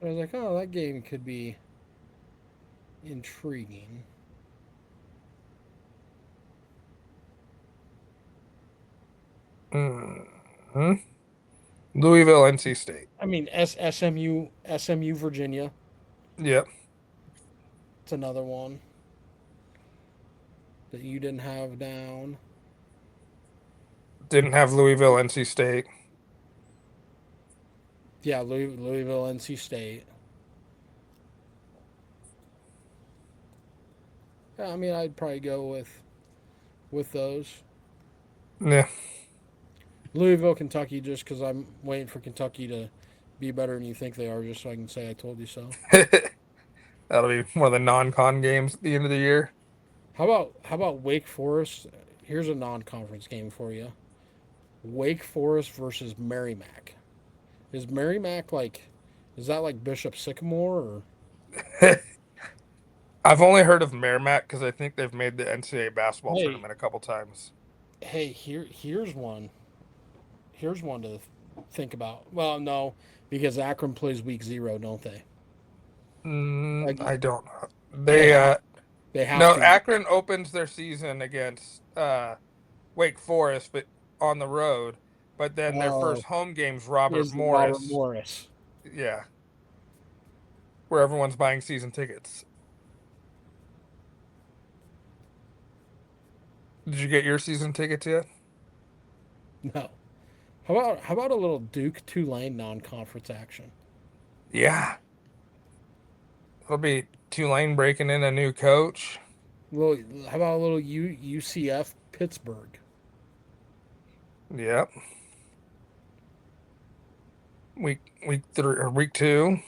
I was like, oh, that game could be intriguing. Hmm. Louisville, NC State. I mean, SMU Virginia. Yep. It's another one that you didn't have down. Didn't have Louisville, NC State. Yeah, Louisville, NC State. Yeah, I mean, I'd probably go with those. Yeah. Louisville, Kentucky, just because I'm waiting for Kentucky to be better than you think they are, just so I can say I told you so. That'll be one of the non-con games at the end of the year. How about Wake Forest? Here's a non-conference game for you. Wake Forest versus Merrimack. Is Merrimack like? Is that like Bishop Sycamore or? I've only heard of Merrimack because I think they've made the NCAA basketball Hey, tournament a couple times. hey, here's one. Here's one to think about. Well, no, because Akron plays week 0, don't they? Like I don't know. they They have they have no, to. Akron opens their season against Wake Forest, but on the road. But then their Uh, first home game's Robert is the Robert Morris. Morris? Yeah, where everyone's buying season tickets. Did you get your season tickets yet? No. How about a little Duke Tulane non-conference action? Yeah, it'll be Tulane breaking in a new coach. How about a little UCF Pittsburgh? Yep. Week 3 or week 2.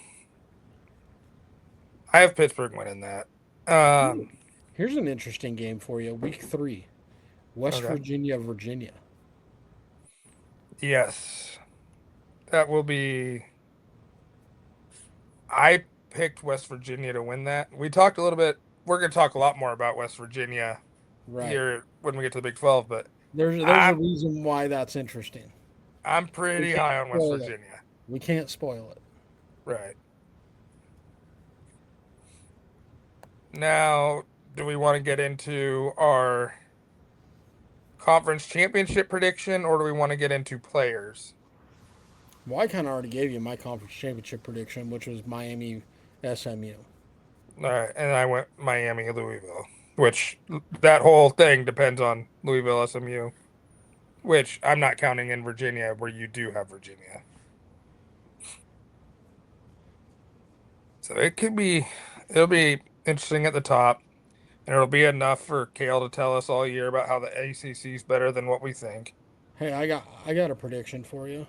I have Pittsburgh winning that. Um, Here's an interesting game for you. Week 3, West okay. Virginia, Virginia. Yes. That will be I picked West Virginia to win that. We talked a little bit. We're going to talk a lot more about West Virginia Right. here when we get to the Big 12, but There's a I'm reason why that's interesting. I'm We pretty can't high on West spoil it. Virginia. We can't spoil it. Right. Now, do we want to get into our conference championship prediction or do we want to get into players? Well, I kind of already gave you my conference championship prediction, which was Miami, SMU. All right, and I went Miami, Louisville, which that whole thing depends on Louisville, SMU, which I'm not counting in Virginia, where you do have Virginia. So it'll be interesting at the top, and it'll be enough for Kale to tell us all year about how the ACC is better than what we think. Hey, I got a prediction for you.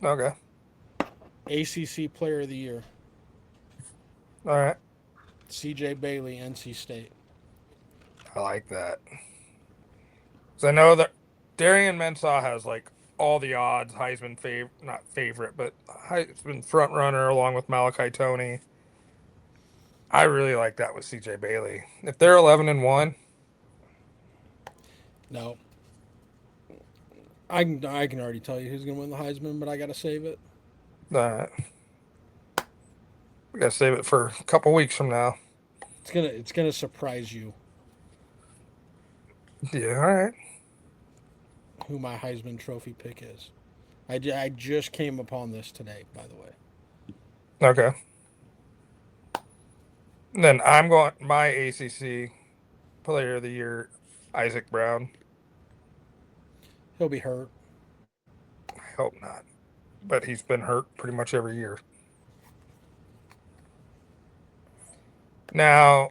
Okay, ACC Player of the Year, all right, C.J. Bailey, NC State. I like that. So I know that Darian Mensah has like all the odds, Heisman not favorite, but Heisman front runner along with Malachi Tony. I really like that with CJ Bailey. If they're 11-1, No, I can already tell you who's gonna win the Heisman, but I gotta save it. uh, we gotta save it for a couple weeks from now. It's gonna surprise you Yeah, all right. who my Heisman Trophy pick is. I just came upon this today, by the way. Okay. Then I'm going my ACC Player of the Year, Isaac Brown. He'll be hurt. I hope not, but he's been hurt pretty much every year. Now,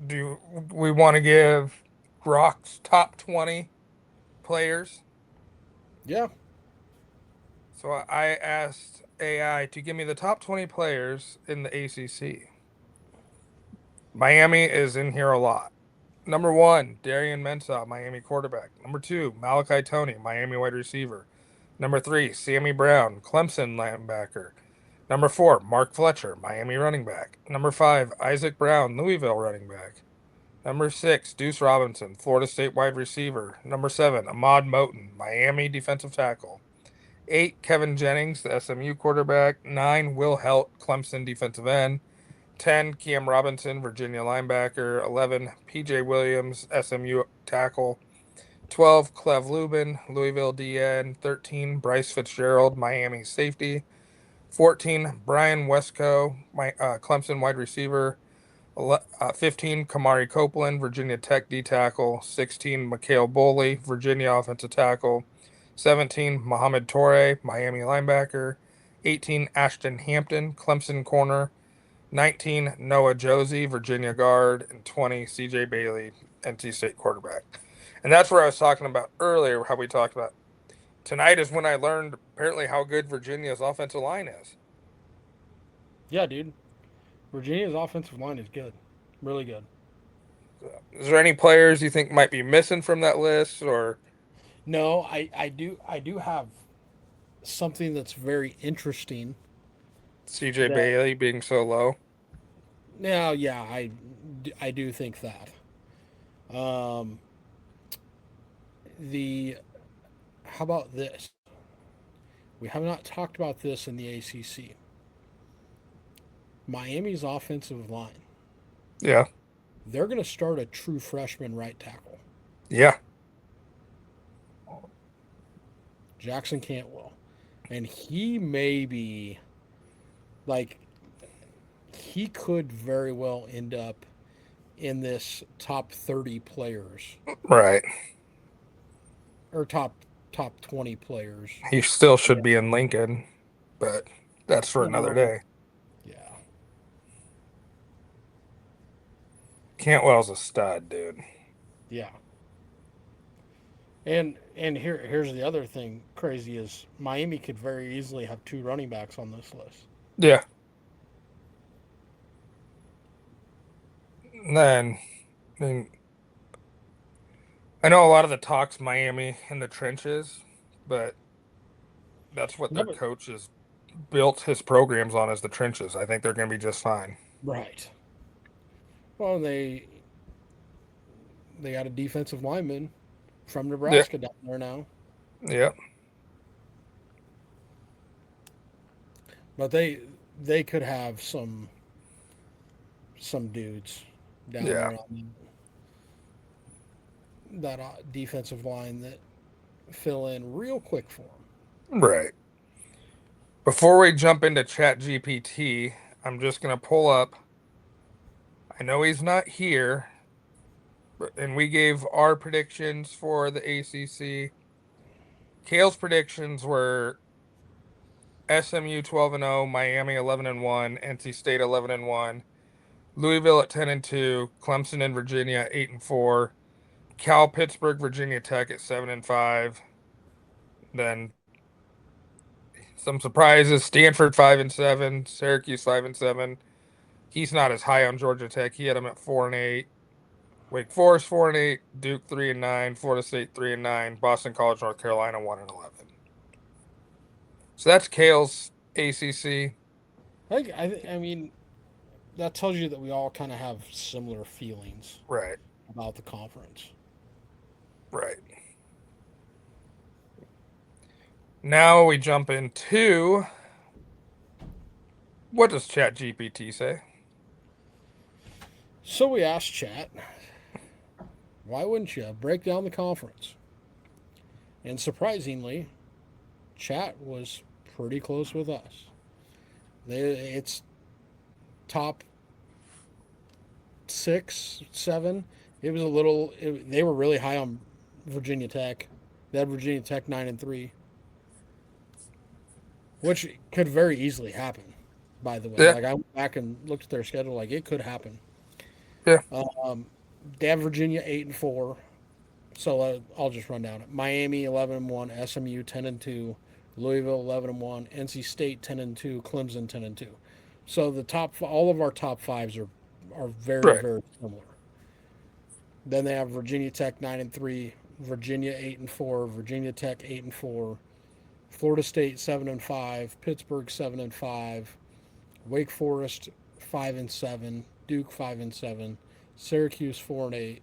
do we want to give Grock's top 20 players? Yeah, So I asked AI to give me the top 20 players in the ACC. Miami is in here a lot. Number one, Darian Mensah, Miami quarterback. Number two, Malachi Tony, Miami wide receiver. Number three, Sammy Brown, Clemson linebacker. Number four, Mark Fletcher, Miami running back. Number five, Isaac Brown, Louisville running back. Number six, Deuce Robinson, Florida State wide receiver. Number seven, Ahmad Moten, Miami defensive tackle. Eight, Kevin Jennings, the SMU quarterback. Nine, Will Helt, Clemson defensive end. 10, Cam Robinson, Virginia linebacker. 11, PJ Williams, SMU tackle. 12, Clev Lubin, Louisville DN. 13, Bryce Fitzgerald, Miami safety. 14, Brian Westco, Clemson wide receiver. 15, Kamari Copeland, Virginia Tech D tackle. 16, Mikhail Boley, Virginia offensive tackle. 17, Mohamed Torre, Miami linebacker. 18, Ashton Hampton, Clemson corner. 19, Noah Josie, Virginia guard. And 20, CJ Bailey, NC State quarterback. And that's where I was talking about earlier, how we talked about tonight is when I learned apparently how good Virginia's offensive line is. yeah, dude. Virginia's offensive line is good, really good. Is there any players you think might be missing from that list, or No, I do have something that's very interesting. CJ That Bailey being so low? now, yeah, I do think that. Um, the How about this? We have not talked about this in the ACC. Miami's offensive line. Yeah, They're going to start a true freshman right tackle, yeah, Jackson Cantwell, and he may be like he could very well end up in this top 30 players right. or top 20 players. He still should Yeah. be in Lincoln, but that's for another Well, day. yeah. Cantwell's a stud, dude. Yeah. And here's the other thing crazy is Miami could very easily have two running backs on this list. Yeah. And then, I mean, I know a lot of the talks Miami in the trenches, but that's what Yeah, their but coach has built his programs on, is the trenches. I think they're going to be just fine. right. Well, they got a defensive lineman from Yeah. Nebraska down there now, Yeah. but they could have some dudes down Yeah. there on that defensive line that fill in real quick for them. Right. Before we jump into Chat GPT, I'm just going to pull up. I know he's not here, and we gave our predictions for the ACC. Kale's predictions were SMU 12-0, Miami 11-1, NC State 11-1, Louisville at 10-2, Clemson and Virginia 8-4, Cal, Pittsburgh, Virginia Tech at 7-5. Then some surprises: Stanford 5-7, Syracuse 5-7. He's not as high on Georgia Tech. He had him at 4-8. Wake Forest 4-8, Duke 3-9, Florida State 3-9, Boston College, North Carolina 1-11. So that's Kale's ACC. I mean, that tells you that we all kind of have similar feelings Right, about the conference. right. Now we jump into what does ChatGPT say? So we asked Chat, why wouldn't you break down the conference? And surprisingly, Chat was pretty close with us. It's top 6, 7. It was a little. They were really high on Virginia Tech. They had Virginia Tech 9-3, which could very easily happen. By the way, Yeah, like I went back and looked at their schedule, like it could happen. yeah, Um, they have Virginia 8-4. So I'll just run down it. Miami 11-1, SMU 10-2, Louisville 11-1, NC State 10-2, Clemson 10-2. So all of our top fives are very right. very similar. Then they have Virginia Tech 9-3, Virginia 8-4, Virginia Tech 8-4, Florida State 7-5, Pittsburgh 7-5, Wake Forest 5-7, Duke 5-7, Syracuse 4-8,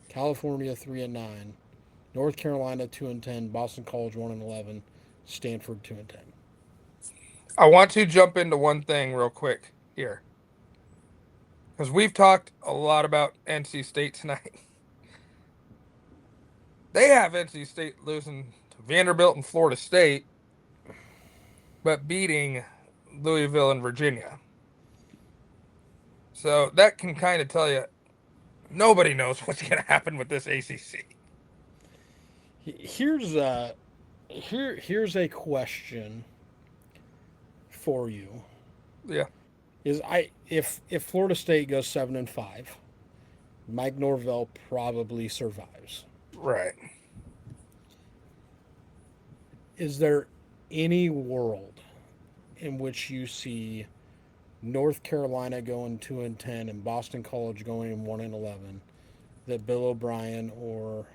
California 3-9, North Carolina 2-10, Boston College 1-11, Stanford 2-10. I want to jump into one thing real quick here because we've talked a lot about NC State tonight. They have NC State losing to Vanderbilt and Florida State, but beating Louisville and Virginia. So that can kind of tell you nobody knows what's going to happen with this ACC. Here's here's a question for you. Yeah, Is I if Florida State goes 7-5, Mike Norvell probably survives. right. Is there any world in which you see North Carolina going 2-10 and Boston College going 1-11 that Bill O'Brien or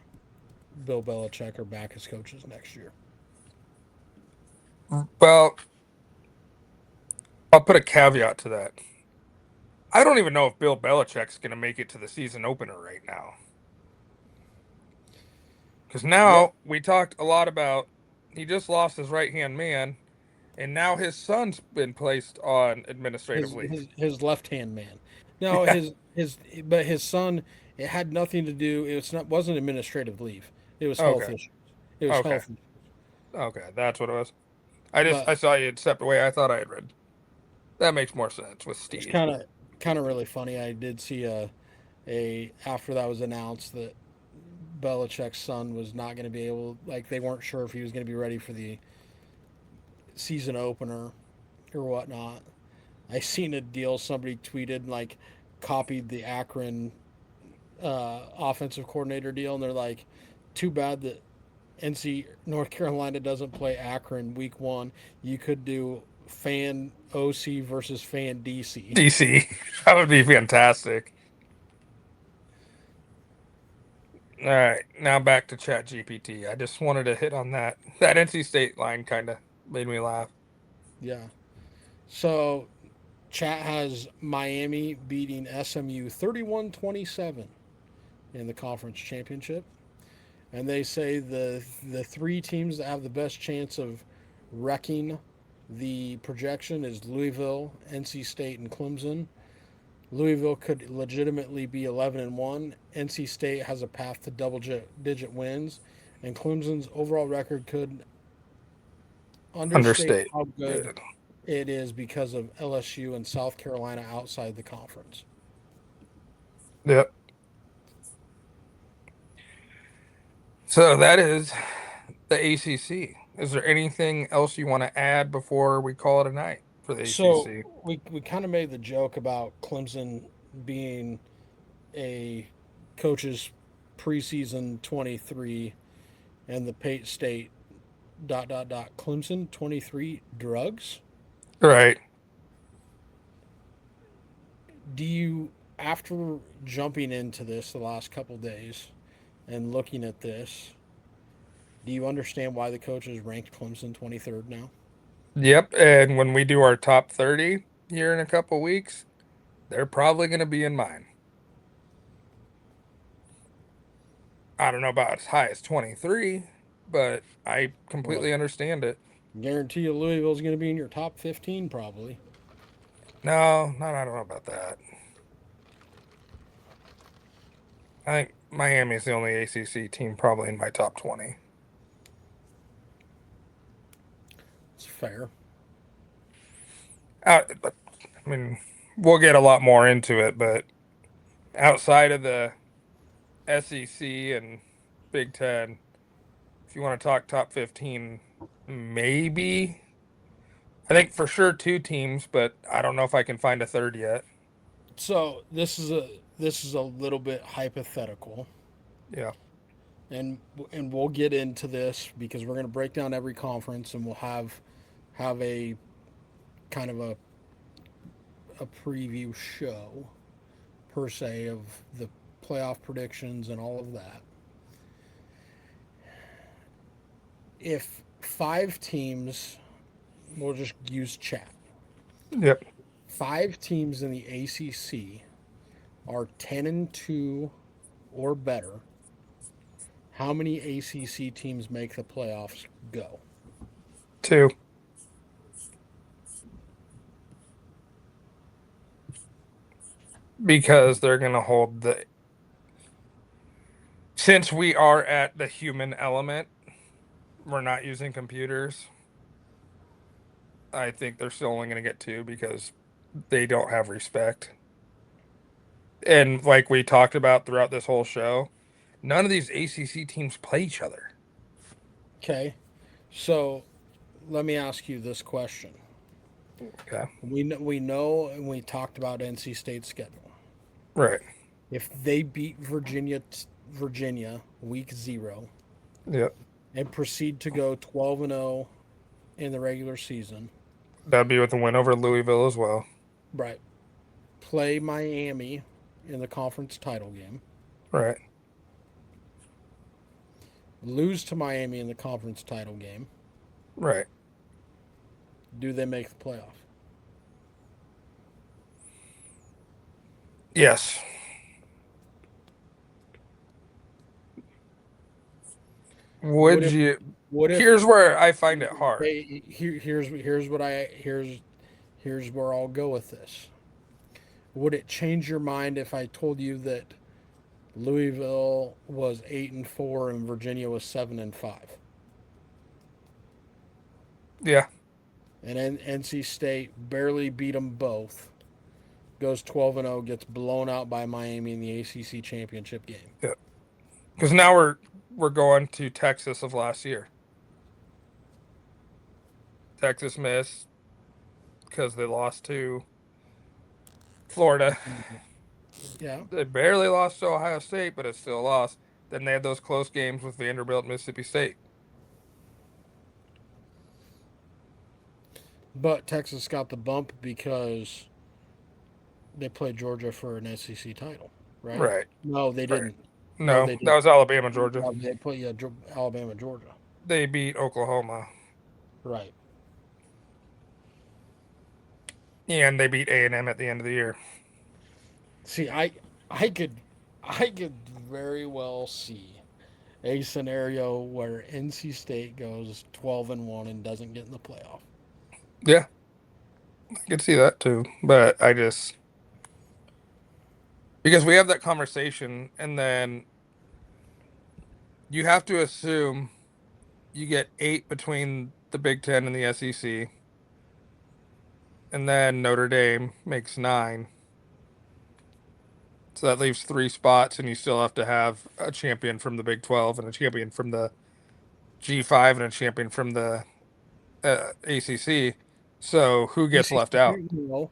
Bill Belichick are back as coaches next year? Well, I'll put a caveat to that. I don't even know if Bill Belichick's going to make it to the season opener right now. Because Yeah, now we talked a lot about he just lost his right hand man, and now his son's been placed on administrative leave. his left hand man. No, Yeah. his son. It had nothing to do. Wasn't administrative leave. It was health Okay. issues. It was Okay. health. Okay. That's what it was. I But saw you had stepped away. I thought I had read. That makes more sense with it's Steve. kind of really funny. I did see a after that was announced that Belichick's son was not going to be able. Like they weren't sure if he was going to be ready for the season opener or whatnot. I seen a deal somebody tweeted like copied the Akron offensive coordinator deal, and they're like, "Too bad that NC North Carolina doesn't play Akron week 1. You could do fan OC versus fan DC." DC. That would be fantastic. All right. Now back to Chat GPT. I just wanted to hit on that. That NC State line kind of made me laugh. Yeah. So chat has Miami beating SMU 31-27 in the conference championship. And they say the three teams that have the best chance of wrecking the projection is Louisville, NC State, and Clemson. Louisville could legitimately be 11-1. NC State has a path to double digit wins, and Clemson's overall record could understate Understate. how Yeah. good it is because of LSU and South Carolina outside the conference. Yep. So that is the ACC. Is there anything else you want to add before we call it a night for the So ACC? we kind of made the joke about Clemson being a coach's preseason 23 and the Pate State Clemson 23 drugs. Right. Do you, after jumping into this the last couple days and looking at this, do you understand why the coaches ranked Clemson 23rd now? Yep. And when we do our top 30 here in a couple weeks, they're probably going to be in mine. I don't know about as high as 23, but I Well, completely understand it. guarantee you Louisville's going to be in your top 15 probably. No, no, I don't know about that. I think Miami's the only ACC team probably in my top 20. It's fair. But I mean, we'll get a lot more into it, but outside of the SEC and Big Ten, if you want to talk top 15, maybe. I think for sure two teams, but I don't know if I can find a third yet. So this is a little bit hypothetical, Yeah. and we'll get into this because we're going to break down every conference and we'll have a kind of a preview show per se of the playoff predictions and all of that. If five teams, we'll just use chat. Yep. Five teams in the ACC are 10-2 or better. How many ACC teams make the playoffs? Go. Two. Because they're going to hold the. Since we are at the human element, we're not using computers. I think they're still only going to get two because they don't have respect. And like we talked about throughout this whole show, none of these ACC teams play each other. Okay. So let me ask you this question. Okay. We know and we talked about NC State's schedule. Right. If they beat Virginia week 0 Yep. and proceed to go 12-0 in the regular season, That'd be with a win over Louisville as well. right? Play Miami in the conference title game, Right. lose to Miami in the conference title game, Right. do they make the playoff? Yes. What Would if you? what if Here's where I find it hard. here's where I'll go with this. Would it change your mind if I told you that Louisville was 8-4 and Virginia was 7-5? Yeah. And NC State barely beat them both. Goes 12-0, gets blown out by Miami in the ACC championship game. Yeah. Because now we're going to Texas of last year. Texas missed because they lost to Florida. Yeah, They barely lost to Ohio State, but it's still a loss. Then they had those close games with Vanderbilt, Mississippi State. but Texas got the bump because they played Georgia for an SEC title, right? Right. No, they Right. didn't. No, No, they that didn't. was Alabama, Georgia. They put Alabama, Georgia. They beat Oklahoma. Right. And they beat A&M at the end of the year. See, I could I could very well see a scenario where NC State goes 12-1 and doesn't get in the playoff. Yeah, I could see that too. But I just because we have that conversation and then you have to assume you get eight between the Big Ten and the SEC, and then Notre Dame makes nine. So that leaves 3 spots, and you still have to have a champion from the Big 12 and a champion from the G5 and a champion from the ACC. So who gets left ACC out? Preview,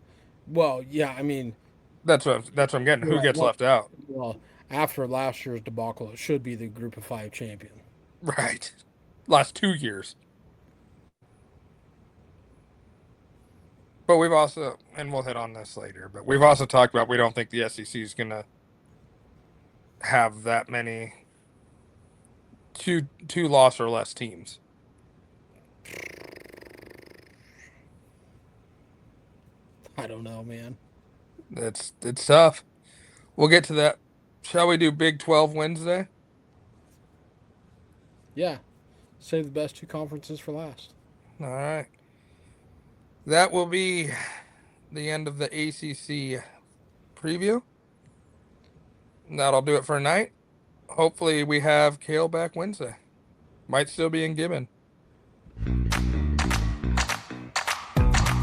well, yeah, I mean, That's what I'm getting. Who well, gets left out? well, after last year's debacle, it should be the Group of Five champion. Right. Last 2 years. But we've also, and we'll hit on this later, but we've also talked about we don't think the SEC is going to have that many two loss or less teams. I don't know, man. It's tough. We'll get to that. Shall we do Big 12 Wednesday? Yeah, save the best two conferences for last. All right. That will be the end of the ACC preview. That'll do it for tonight. Hopefully, we have Kale back Wednesday. Might still be in Gibbon.